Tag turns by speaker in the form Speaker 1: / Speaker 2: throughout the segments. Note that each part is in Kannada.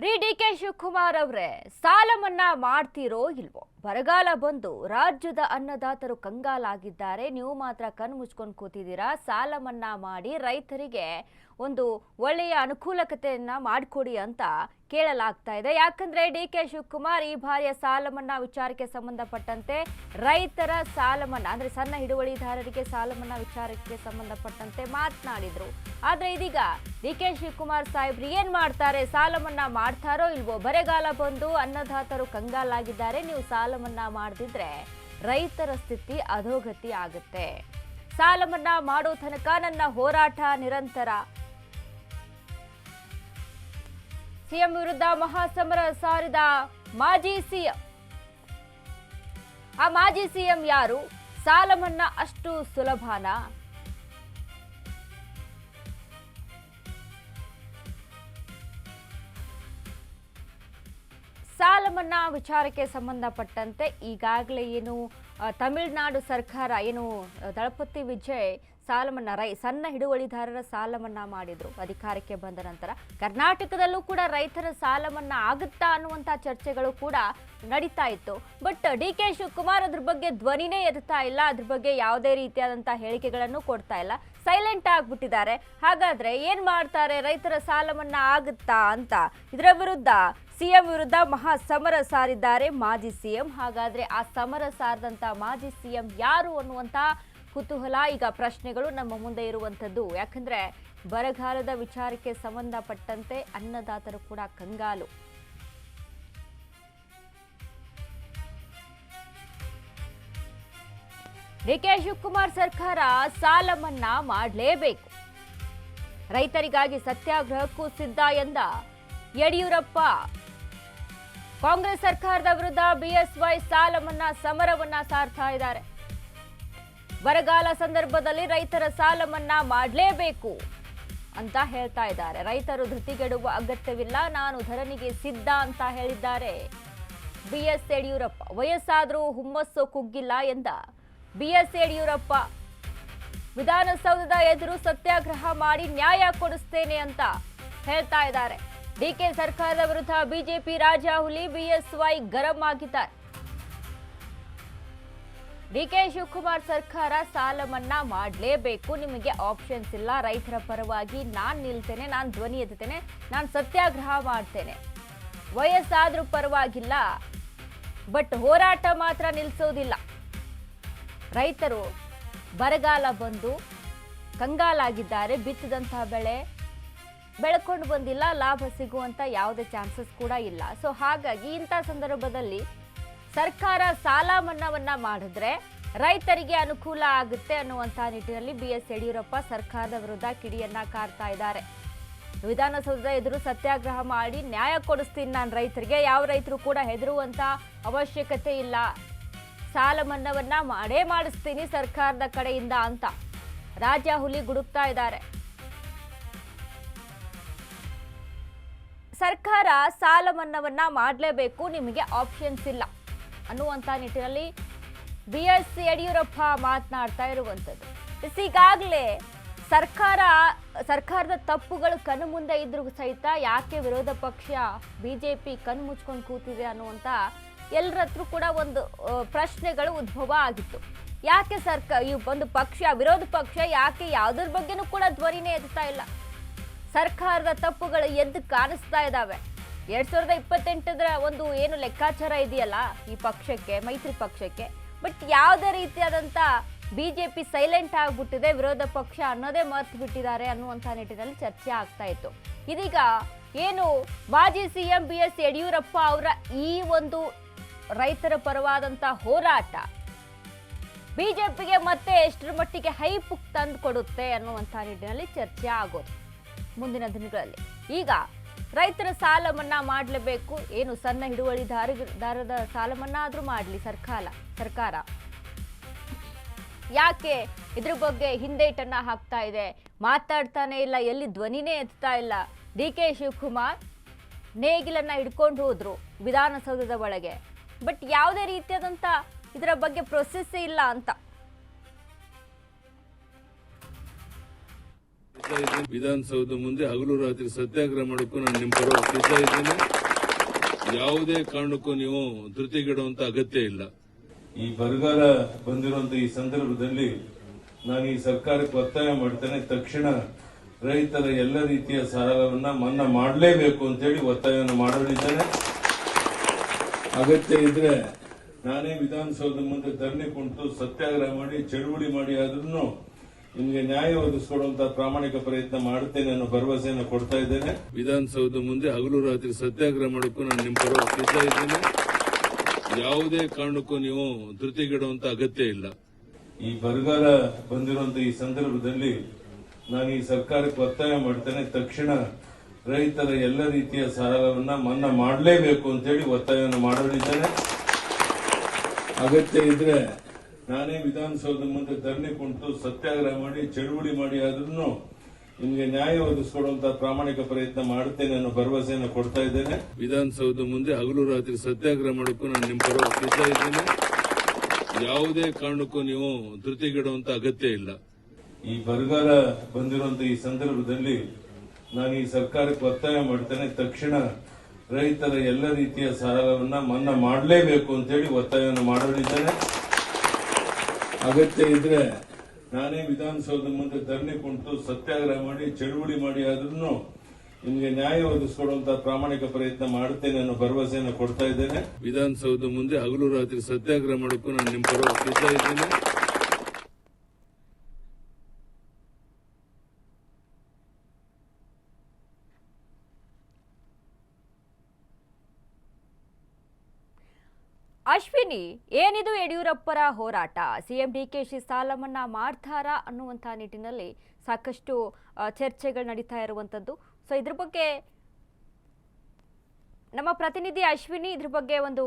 Speaker 1: ಡಿ.ಕೆ ಶಿವಕುಮಾರ್ ಅವರೇ ಸಾಲ ಮನ್ನಾ ಮಾಡ್ತಿರೋ ಇಲ್ವೋ? ಬರಗಾಲ ಬಂದು ರಾಜ್ಯದ ಅನ್ನದಾತರು ಕಂಗಾಲಾಗಿದ್ದಾರೆ. ನೀವು ಮಾತ್ರ ಕಣ್ಣು ಮುಚ್ಕೊಂಡು ಕೂತಿದ್ದೀರಾ. ಸಾಲ ಮನ್ನಾ ಮಾಡಿ ರೈತರಿಗೆ ಒಂದು ಒಳ್ಳೆಯ ಅನುಕೂಲತೆಯನ್ನ ಮಾಡಿಕೊಡಿ ಅಂತ ಕೇಳಲಾಗ್ತಾ ಇದೆ. ಯಾಕಂದ್ರೆ ಡಿ.ಕೆ ಶಿವಕುಮಾರ್ ಈ ಬಾರಿಯ ಸಾಲ ಮನ್ನಾ ವಿಚಾರಕ್ಕೆ ಸಂಬಂಧಪಟ್ಟಂತೆ ರೈತರ ಸಾಲ ಮನ್ನಾ ಅಂದ್ರೆ ಸಣ್ಣ ಹಿಡುವಳಿದಾರರಿಗೆ ಸಾಲ ಮನ್ನಾ ವಿಚಾರಕ್ಕೆ ಸಂಬಂಧಪಟ್ಟಂತೆ ಮಾತನಾಡಿದ್ರು. ಆದ್ರೆ ಇದೀಗ ಡಿ.ಕೆ ಶಿವಕುಮಾರ್ ಸಾಹೇಬ್ರು ಏನ್ ಮಾಡ್ತಾರೆ? ಸಾಲ ಮನ್ನಾ ಮಾಡ್ತಾರೋ ಇಲ್ವೋ? ಬರಗಾಲ ಬಂದು ಅನ್ನದಾತರು ಕಂಗಾಲಾಗಿದ್ದಾರೆ. ನೀವು ಸಾಲ ಮನ್ನಾ ಮಾಡದಿದ್ರೆ ರೈತರ ಸ್ಥಿತಿ ಅಧೋಗತಿ ಆಗುತ್ತೆ. ಸಾಲ ಮನ್ನಾ ಮಾಡೋ ತನಕ ನನ್ನ ಹೋರಾಟ ನಿರಂತರ. ಸಿಎಂ ವಿರುದ್ಧ ಮಹಾಸಮರ ಸಾರಿದ ಮಾಜಿ ಸಿಎಂ. ಆ ಮಾಜಿ ಸಿಎಂ ಯಾರು? ಸಾಲ ಮನ್ನಾ ಅಷ್ಟು ಸುಲಭನಾ? ಸಾಲ ಮನ್ನಾ ವಿಚಾರಕ್ಕೆ ಸಂಬಂಧಪಟ್ಟಂತೆ ಈಗಾಗಲೇ ಏನು ತಮಿಳುನಾಡು ಸರ್ಕಾರ ಏನು ದಳಪತಿ ವಿಜಯ್ ಸಾಲ ಮನ್ನಾ ಸಣ್ಣ ಹಿಡುವಳಿದಾರರ ಸಾಲ ಮನ್ನಾ ಮಾಡಿದ್ರು ಅಧಿಕಾರಕ್ಕೆ ಬಂದ ನಂತರ. ಕರ್ನಾಟಕದಲ್ಲೂ ಕೂಡ ರೈತರ ಸಾಲ ಮನ್ನಾ ಆಗುತ್ತಾ ಅನ್ನುವಂಥ ಚರ್ಚೆಗಳು ಕೂಡ ನಡೀತಾ ಇತ್ತು. ಬಟ್ ಡಿ.ಕೆ ಶಿವಕುಮಾರ್ ಅದ್ರ ಬಗ್ಗೆ ಧ್ವನಿನೇ ಎತ್ತಾ ಇಲ್ಲ. ಅದ್ರ ಬಗ್ಗೆ ಯಾವುದೇ ರೀತಿಯಾದಂತಹ ಹೇಳಿಕೆಗಳನ್ನು ಕೊಡ್ತಾ ಇಲ್ಲ. ಸೈಲೆಂಟ್ ಆಗ್ಬಿಟ್ಟಿದ್ದಾರೆ. ಹಾಗಾದ್ರೆ ಏನ್ ಮಾಡ್ತಾರೆ? ರೈತರ ಸಾಲ ಮನ್ನಾ ಆಗುತ್ತಾ ಅಂತ ಇದರ ವಿರುದ್ಧ ಸಿಎಂ ವಿರುದ್ಧ ಮಹಾ ಸಮರ ಸಾರಿದ್ದಾರೆ ಮಾಜಿ ಸಿಎಂ. ಹಾಗಾದ್ರೆ ಆ ಸಮರ ಸಾರದಂತ ಮಾಜಿ ಸಿಎಂ ಯಾರು ಅನ್ನುವಂತ ಕುತೂಹಲ, ಈಗ ಪ್ರಶ್ನೆಗಳು ನಮ್ಮ ಮುಂದೆ ಇರುವಂತದ್ದು. ಯಾಕಂದ್ರೆ ಬರಗಾಲದ ವಿಚಾರಕ್ಕೆ ಸಂಬಂಧಪಟ್ಟಂತೆ ಅನ್ನದಾತರು ಕೂಡ ಕಂಗಾಲು. ಡಿ.ಕೆ ಶಿವಕುಮಾರ್ ಸರ್ಕಾರ ಸಾಲ ಮನ್ನಾ ಮಾಡಲೇಬೇಕು, ರೈತರಿಗಾಗಿ ಸತ್ಯಾಗ್ರಹಕ್ಕೂ ಸಿದ್ಧ ಎಂದ ಯಡಿಯೂರಪ್ಪ. ಕಾಂಗ್ರೆಸ್ ಸರ್ಕಾರದ ವಿರುದ್ಧ ಬಿಎಸ್ವೈ ಸಾಲ ಮನ್ನಾ ಸಮರವನ್ನ ಸಾರ್ತಾ ಇದ್ದಾರೆ. ಬರಗಾಲ ಸಂದರ್ಭದಲ್ಲಿ ರೈತರ ಸಾಲ ಮನ್ನಾ ಮಾಡಲೇಬೇಕು ಅಂತ ಹೇಳ್ತಾ ಇದ್ದಾರೆ. ರೈತರು ಧೃತಿಗೆಡುವ ಅಗತ್ಯವಿಲ್ಲ, ನಾನು ಧರಣಿಗೆ ಸಿದ್ಧ ಅಂತ ಹೇಳಿದ್ದಾರೆ ಬಿಎಸ್ ಯಡಿಯೂರಪ್ಪ. ವಯಸ್ಸಾದರೂ ಹುಮ್ಮಸ್ಸು ಕುಗ್ಗಿಲ್ಲ ಎಂದ ಬಿಎಸ್ ಯಡಿಯೂರಪ್ಪ. ವಿಧಾನಸೌಧದ ಎದುರು ಸತ್ಯಾಗ್ರಹ ಮಾಡಿ ನ್ಯಾಯ ಕೊಡಿಸ್ತೇನೆ ಅಂತ ಹೇಳ್ತಾ ಇದ್ದಾರೆ. ಡಿಕೆ ಸರ್ಕಾರದ ವಿರುದ್ಧ ಬಿಜೆಪಿ ರಾಜಾಹುಲಿ ಬಿಎಸ್ವೈ ಗರಂ ಆಗಿದ್ದಾರೆ. ಡಿಕೆ ಶಿವಕುಮಾರ್ ಸರ್ಕಾರ ಸಾಲ ಮನ್ನಾ ಮಾಡಲೇಬೇಕು, ನಿಮಗೆ ಆಪ್ಷನ್ಸ್ ಇಲ್ಲ, ರೈತರ ಪರವಾಗಿ ನಾನು ನಿಲ್ತೇನೆ, ನಾನು ಧ್ವನಿ ಎತ್ತುತ್ತೇನೆ, ನಾನು ಸತ್ಯಾಗ್ರಹ ಮಾಡ್ತೇನೆ, ವಯಸ್ಸಾದ್ರೂ ಪರವಾಗಿಲ್ಲ, ಬಟ್ ಹೋರಾಟ ಮಾತ್ರ ನಿಲ್ಲಿಸೋದಿಲ್ಲ. ರೈತರು ಬರಗಾಲ ಬಂದು ಕಂಗಾಲಾಗಿದ್ದಾರೆ. ಬಿತ್ತಿದಂತಹ ಬೆಳೆ ಬೆಳ್ಕೊಂಡು ಬಂದಿಲ್ಲ, ಲಾಭ ಸಿಗುವಂತ ಯಾವುದೇ ಚಾನ್ಸಸ್ ಕೂಡ ಇಲ್ಲ. ಸೊ ಹಾಗಾಗಿ ಇಂಥ ಸಂದರ್ಭದಲ್ಲಿ ಸರ್ಕಾರ ಸಾಲ ಮನ್ನಾವನ್ನ ಮಾಡಿದ್ರೆ ರೈತರಿಗೆ ಅನುಕೂಲ ಆಗುತ್ತೆ ಅನ್ನುವಂಥ ನಿಟ್ಟಿನಲ್ಲಿ ಬಿಎಸ್ ಯಡಿಯೂರಪ್ಪ ಸರ್ಕಾರದ ವಿರುದ್ಧ ಕಿಡಿಯನ್ನ ಕಾರ್ತಾ ಇದ್ದಾರೆ. ವಿಧಾನಸೌಧದ ಎದುರು ಸತ್ಯಾಗ್ರಹ ಮಾಡಿ ನ್ಯಾಯ ಕೊಡಿಸ್ತೀನಿ ನಾನು ರೈತರಿಗೆ, ಯಾವ ರೈತರು ಕೂಡ ಹೆದರುವಂತ ಅವಶ್ಯಕತೆ ಇಲ್ಲ, ಸಾಲ ಮನ್ನಾವನ್ನ ಮಾಡೇ ಮಾಡಿಸ್ತೀನಿ ಸರ್ಕಾರದ ಕಡೆಯಿಂದ ಅಂತ ರಾಜಾಹುಲಿ ಗುಡುಕ್ತಾ ಇದ್ದಾರೆ. ಸರ್ಕಾರ ಸಾಲ ಮನ್ನಾವನ್ನ ಮಾಡಲೇಬೇಕು, ನಿಮಗೆ ಆಪ್ಷನ್ಸ್ ಇಲ್ಲ ಅನ್ನುವಂಥ ನಿಟ್ಟಿನಲ್ಲಿ ಬಿಎಸ್ ಯಡಿಯೂರಪ್ಪ ಮಾತನಾಡ್ತಾ ಇರುವಂಥದ್ದು. ಈಗಾಗಲೇ ಸರ್ಕಾರದ ತಪ್ಪುಗಳು ಕಣ್ಣು ಮುಂದೆ ಇದ್ರೂ ಸಹಿತ ಯಾಕೆ ವಿರೋಧ ಪಕ್ಷ ಬಿಜೆಪಿ ಕಣ್ಣು ಮುಚ್ಕೊಂಡು ಕೂತಿದೆ ಅನ್ನುವಂಥ ಎಲ್ಲರ ಹತ್ರ ಕೂಡ ಒಂದು ಪ್ರಶ್ನೆಗಳು ಉದ್ಭವ ಆಗಿತ್ತು. ಯಾಕೆ ಈ ಒಂದು ವಿರೋಧ ಪಕ್ಷ ಯಾಕೆ ಯಾವುದ್ರ ಬಗ್ಗೆನೂ ಕೂಡ ಧ್ವನಿನೇ ಎತ್ತಾ ಇಲ್ಲ? ಸರ್ಕಾರದ ತಪ್ಪುಗಳು ಎದ್ದು ಕಾಣಿಸ್ತಾ ಇದ್ದಾವೆ. 2028ರ ಒಂದು ಏನು ಲೆಕ್ಕಾಚಾರ ಇದೆಯಲ್ಲ ಈ ಪಕ್ಷಕ್ಕೆ, ಮೈತ್ರಿ ಪಕ್ಷಕ್ಕೆ, ಬಟ್ ಯಾವುದೇ ರೀತಿಯಾದಂಥ ಬಿಜೆಪಿ ಸೈಲೆಂಟ್ ಆಗ್ಬಿಟ್ಟಿದೆ, ವಿರೋಧ ಪಕ್ಷ ಅನ್ನೋದೇ ಮರ್ತು ಬಿಟ್ಟಿದ್ದಾರೆ ಅನ್ನುವಂಥ ನಿಟ್ಟಿನಲ್ಲಿ ಚರ್ಚೆ ಆಗ್ತಾ ಇತ್ತು. ಇದೀಗ ಏನು ಮಾಜಿ ಸಿಎಂ ಬಿಎಸ್ ಯಡಿಯೂರಪ್ಪ ಅವರ ಈ ಒಂದು ರೈತರ ಪರವಾದಂಥ ಹೋರಾಟ ಬಿಜೆಪಿಗೆ ಮತ್ತೆ ಎಷ್ಟರ ಮಟ್ಟಿಗೆ ಹೈಪ್ ತಂದು ಕೊಡುತ್ತೆ ಅನ್ನುವಂಥ ನಿಟ್ಟಿನಲ್ಲಿ ಚರ್ಚೆ ಆಗೋದು ಮುಂದಿನ ದಿನಗಳಲ್ಲಿ. ಈಗ ರೈತರ ಸಾಲ ಮನ್ನಾ ಮಾಡಲೇಬೇಕು, ಏನು ಸಣ್ಣ ಹಿಡುವಳಿದಾರರ ಸಾಲ ಮನ್ನಾ ಆದ್ರೂ ಮಾಡಲಿ ಸರ್ಕಾರ ಯಾಕೆ ಇದ್ರ ಬಗ್ಗೆ ಹಿಂದೇಟನ್ನ ಹಾಕ್ತಾ ಇದೆ? ಮಾತಾಡ್ತಾನೆ ಇಲ್ಲ, ಎಲ್ಲಿ ಧ್ವನಿನೇ ಎತ್ತಾ ಇಲ್ಲ. ಡಿ.ಕೆ ಶಿವಕುಮಾರ್ ನೇಗಿಲನ್ನ ಹಿಡ್ಕೊಂಡು ಹೋದ್ರು ವಿಧಾನಸೌಧದ ಒಳಗೆ, ಬಟ್ ಯಾವುದೇ ರೀತಿಯಾದಂಥ ಇದರ ಬಗ್ಗೆ ಪ್ರೊಸೆಸ್ ಇಲ್ಲ ಅಂತ
Speaker 2: ಸಿದ್ಧ ಇದ್ದೀನಿ. ವಿಧಾನಸೌಧ ಮುಂದೆ ಹಗಲು ರಾತ್ರಿ ಸತ್ಯಾಗ್ರಹ ಮಾಡೋಕ್ಕೂ ನಾನು ನಿಮ್ಮ ಪರವಾಗಿ ಸಿದ್ಧ ಇದ್ದೀನಿ. ಯಾವುದೇ ಕಾರಣಕ್ಕೂ ನೀವು ಧೃತಿಗೆಡುವಂತ ಅಗತ್ಯ ಇಲ್ಲ. ಈ ಬರಗಾಲ ಬಂದಿರುವಂತ ಈ ಸಂದರ್ಭದಲ್ಲಿ ನಾನು ಈ ಸರ್ಕಾರಕ್ಕೆ ಒತ್ತಾಯ ಮಾಡ್ತೇನೆ, ತಕ್ಷಣ ರೈತರ ಎಲ್ಲ ರೀತಿಯ ಸಾಲವನ್ನ ಮನ್ನಾ ಮಾಡಲೇಬೇಕು ಅಂತೇಳಿ ಒತ್ತಾಯವನ್ನು ಮಾಡಲಿದ್ದೇನೆ. ಅಗತ್ಯ ಇದ್ರೆ ನಾನೇ ವಿಧಾನಸೌಧ ಮುಂದೆ ಧರಣಿ ಕುಂತು ಸತ್ಯಾಗ್ರಹ ಮಾಡಿ ಚಳುವಳಿ ಮಾಡಿ ಆದ್ರೂ ನಿಮಗೆ ನ್ಯಾಯ ಒದಗಿಸಿಕೊಡುವಂತಹ ಪ್ರಾಮಾಣಿಕ ಪ್ರಯತ್ನ ಮಾಡುತ್ತೇನೆ ಅನ್ನೋ ಭರವಸೆಯನ್ನು ಕೊಡ್ತಾ ಇದ್ದೇನೆ. ವಿಧಾನಸೌಧ ಮುಂದೆ ಹಗಲು ರಾತ್ರಿ ಸತ್ಯಾಗ್ರಹ ಮಾಡೋಕ್ಕೂ ನಾನು ನಿಮ್ಮ ಪರವಾಗಿ ಸಿದ್ಧ ಇದ್ದೇನೆ. ಯಾವುದೇ ಕಾರಣಕ್ಕೂ ನೀವು ಧೃತಿಗೆಡುವಂತ ಅಗತ್ಯ ಇಲ್ಲ. ಈ ಬರಗಾಲ ಬಂದಿರುವಂತ ಈ ಸಂದರ್ಭದಲ್ಲಿ ನಾನು ಈ ಸರ್ಕಾರಕ್ಕೆ ಒತ್ತಾಯ ಮಾಡ್ತೇನೆ, ತಕ್ಷಣ ರೈತರ ಎಲ್ಲ ರೀತಿಯ ಸಾಲವನ್ನ ಮನ್ನಾ ಮಾಡಲೇಬೇಕು ಅಂತೇಳಿ ಒತ್ತಾಯವನ್ನು ಮಾಡಲಿದ್ದೇನೆ. ಅಗತ್ಯ ಇದ್ರೆ ನಾನೇ ವಿಧಾನಸೌಧ ಮುಂದೆ ಧರಣಿ ಕುಂತು ಸತ್ಯಾಗ್ರಹ ಮಾಡಿ ಚಳುವಳಿ ಮಾಡಿ ಆದ್ರೂ ನಿಮಗೆ ನ್ಯಾಯ ಒದಗಿಸಿಕೊಡುವಂತಹ ಪ್ರಾಮಾಣಿಕ ಪ್ರಯತ್ನ ಮಾಡುತ್ತೇನೆ ಅನ್ನೋ ಭರವಸೆಯನ್ನು ಕೊಡ್ತಾ ಇದ್ದೇನೆ. ವಿಧಾನಸೌಧ ಮುಂದೆ ಹಗಲು ರಾತ್ರಿ ಸತ್ಯಾಗ್ರಹ ಮಾಡೋಕ್ಕೂ ನಾನು ನಿಮ್ಮ ಪರವಾಗಿ ಸಿದ್ಧ ಇದ್ದೀನಿ. ಯಾವುದೇ ಕಾರಣಕ್ಕೂ ನೀವು ಧೃತಿಗೆಡುವಂತ ಅಗತ್ಯ ಇಲ್ಲ. ಈ ಬರಗಾಲ ಬಂದಿರುವಂತ ಈ ಸಂದರ್ಭದಲ್ಲಿ ನಾನು ಈ ಸರ್ಕಾರಕ್ಕೆ ಒತ್ತಾಯ ಮಾಡ್ತೇನೆ, ತಕ್ಷಣ ರೈತರ ಎಲ್ಲ ರೀತಿಯ ಸಾಲವನ್ನ ಮನ್ನಾ ಮಾಡಲೇಬೇಕು ಅಂತೇಳಿ ಒತ್ತಾಯವನ್ನು ಮಾಡಲಿದ್ದೇನೆ. ಅಗತ್ಯ ಇದ್ರೆ ನಾನೇ ವಿಧಾನಸೌಧ ಮುಂದೆ ಧರಣಿ ಕುಂತು ಸತ್ಯಾಗ್ರಹ ಮಾಡಿ ಚಳುವಳಿ ಮಾಡಿ ಆದ್ರೂ ನಿಮಗೆ ನ್ಯಾಯ ಒದಗಿಸಿಕೊಡುವಂತಹ ಪ್ರಾಮಾಣಿಕ ಪ್ರಯತ್ನ ಮಾಡುತ್ತೇನೆ ಅನ್ನೋ ಭರವಸೆಯನ್ನು ಕೊಡ್ತಾ ಇದ್ದೇನೆ. ವಿಧಾನಸೌಧ ಮುಂದೆ ಹಗಲು ರಾತ್ರಿ ಸತ್ಯಾಗ್ರಹ ಮಾಡೋಕ್ಕೂ ನಾನು ನಿಮ್ಮ ಪರವಾಗಿ ಸಿದ್ಧ ಇದ್ದೀನಿ.
Speaker 1: ಅಶ್ವಿನಿ, ಏನಿದು ಯಡಿಯೂರಪ್ಪರ ಹೋರಾಟ? ಸಿಎಂ ಡಿಕೆಶಿ ಸಾಲ ಮನ್ನಾ ಮಾಡ್ತಾರಾ ಅನ್ನುವಂಥ ನಿಟ್ಟಿನಲ್ಲಿ ಸಾಕಷ್ಟು ಚರ್ಚೆಗಳು ನಡೀತಾ ಇರುವಂಥದ್ದು. ಸೊ ಇದ್ರ ಬಗ್ಗೆ ನಮ್ಮ ಪ್ರತಿನಿಧಿ ಅಶ್ವಿನಿ ಇದ್ರ ಬಗ್ಗೆ ಒಂದು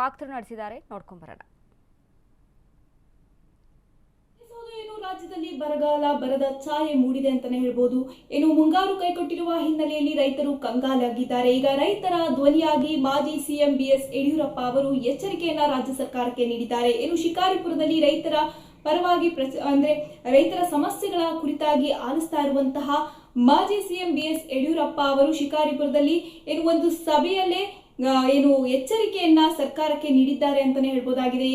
Speaker 1: ವಾಕ್ಥ್ರೂ ನಡೆಸಿದ್ದಾರೆ, ನೋಡ್ಕೊಂಬರೋಣ.
Speaker 3: ರಾಜ್ಯದಲ್ಲಿ ಬರದ ಛಾಯೆ ಮೂಡಿದೆ ಅಂತಾನೆ ಹೇಳ್ಬೋದು. ಮುಂಗಾರು ಕೈಕೊಟ್ಟಿರುವ ಹಿನ್ನೆಲೆಯಲ್ಲಿ ರೈತರು ಕಂಗಾಲಾಗಿದ್ದಾರೆ. ಈಗ ರೈತರ ಧ್ವನಿಯಾಗಿ ಮಾಜಿ ಸಿಎಂ ಬಿಎಸ್ ಯಡಿಯೂರಪ್ಪ ಅವರು ಎಚ್ಚರಿಕೆಯನ್ನ ರಾಜ್ಯ ಸರ್ಕಾರಕ್ಕೆ ನೀಡಿದ್ದಾರೆ. ಶಿಕಾರಿಪುರದಲ್ಲಿ ರೈತರ ಪರವಾಗಿ ರೈತರ ಸಮಸ್ಯೆಗಳ ಕುರಿತಾಗಿ ಆಲಿಸ್ತಾ ಇರುವಂತಹ ಮಾಜಿ ಸಿಎಂ ಬಿಎಸ್ ಯಡಿಯೂರಪ್ಪ ಅವರು ಶಿಕಾರಿಪುರದಲ್ಲಿ ಒಂದು ಸಭೆಯಲ್ಲೇ ಎಚ್ಚರಿಕೆಯನ್ನ ಸರ್ಕಾರಕ್ಕೆ ನೀಡಿದ್ದಾರೆ ಅಂತಾನೆ ಹೇಳ್ಬೋದಾಗಿದೆ.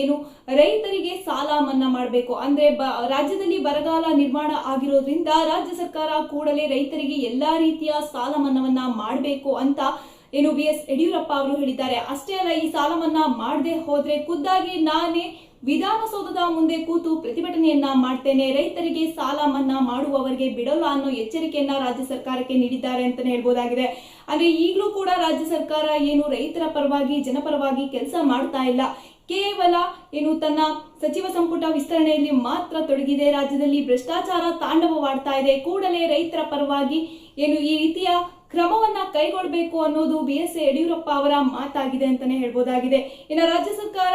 Speaker 3: ರೈತರಿಗೆ ಸಾಲ ಮನ್ನಾ ಮಾಡಬೇಕು ಅಂದ್ರೆ ರಾಜ್ಯದಲ್ಲಿ ಬರಗಾಲ ನಿರ್ಮಾಣ ಆಗಿರೋದ್ರಿಂದ ರಾಜ್ಯ ಸರ್ಕಾರ ಕೂಡಲೇ ರೈತರಿಗೆ ಎಲ್ಲಾ ರೀತಿಯ ಸಾಲ ಮನ್ನಾವನ್ನ ಮಾಡಬೇಕು ಅಂತ ಬಿಎಸ್ ಯಡಿಯೂರಪ್ಪ ಅವರು ಹೇಳಿದ್ದಾರೆ. ಅಷ್ಟೇ ಅಲ್ಲ, ಈ ಸಾಲ ಮನ್ನಾ ಮಾಡದೆ ಹೋದ್ರೆ ಖುದ್ದಾಗಿ ನಾನೇ ವಿಧಾನಸೌಧದ ಮುಂದೆ ಕೂತು ಪ್ರತಿಭಟನೆಯನ್ನ ಮಾಡ್ತೇನೆ, ರೈತರಿಗೆ ಸಾಲ ಮನ್ನಾ ಮಾಡುವವರಿಗೆ ಬಿಡಲ್ಲ ಅನ್ನೋ ಎಚ್ಚರಿಕೆಯನ್ನ ರಾಜ್ಯ ಸರ್ಕಾರಕ್ಕೆ ನೀಡಿದ್ದಾರೆ ಅಂತಾನೆ ಹೇಳ್ಬೋದಾಗಿದೆ. ಅಂದ್ರೆ ಈಗಲೂ ಕೂಡ ರಾಜ್ಯ ಸರ್ಕಾರ ರೈತರ ಪರವಾಗಿ ಜನಪರವಾಗಿ ಕೆಲಸ ಮಾಡ್ತಾ ಇಲ್ಲ, ಕೇವಲ ತನ್ನ ಸಚಿವ ಸಂಪುಟ ವಿಸ್ತರಣೆಯಲ್ಲಿ ಮಾತ್ರ ತೊಡಗಿದೆ. ರಾಜ್ಯದಲ್ಲಿ ಭ್ರಷ್ಟಾಚಾರ ತಾಂಡವವಾಡ್ತಾ ಇದೆ, ಕೂಡಲೇ ರೈತರ ಪರವಾಗಿ ಈ ರೀತಿಯ ಕ್ರಮವನ್ನ ಕೈಗೊಳ್ಳಬೇಕು ಅನ್ನೋದು ಬಿಎಸ್ ಯಡಿಯೂರಪ್ಪ ಅವರ ಮಾತಾಗಿದೆ ಅಂತಾನೆ ಹೇಳ್ಬೋದಾಗಿದೆ. ರಾಜ್ಯ ಸರ್ಕಾರ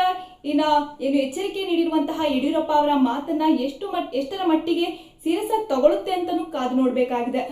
Speaker 3: ಎಚ್ಚರಿಕೆ ನೀಡಿರುವಂತಹ ಯಡಿಯೂರಪ್ಪ ಅವರ ಮಾತನ್ನ ಎಷ್ಟರ ಮಟ್ಟಿಗೆ ಸೀರಿಯಸ್ ಆಗಿ ತಗೊಳುತ್ತೆ ಅಂತಾನೂ ಕಾದು ನೋಡ್ಬೇಕಾಗಿದೆ.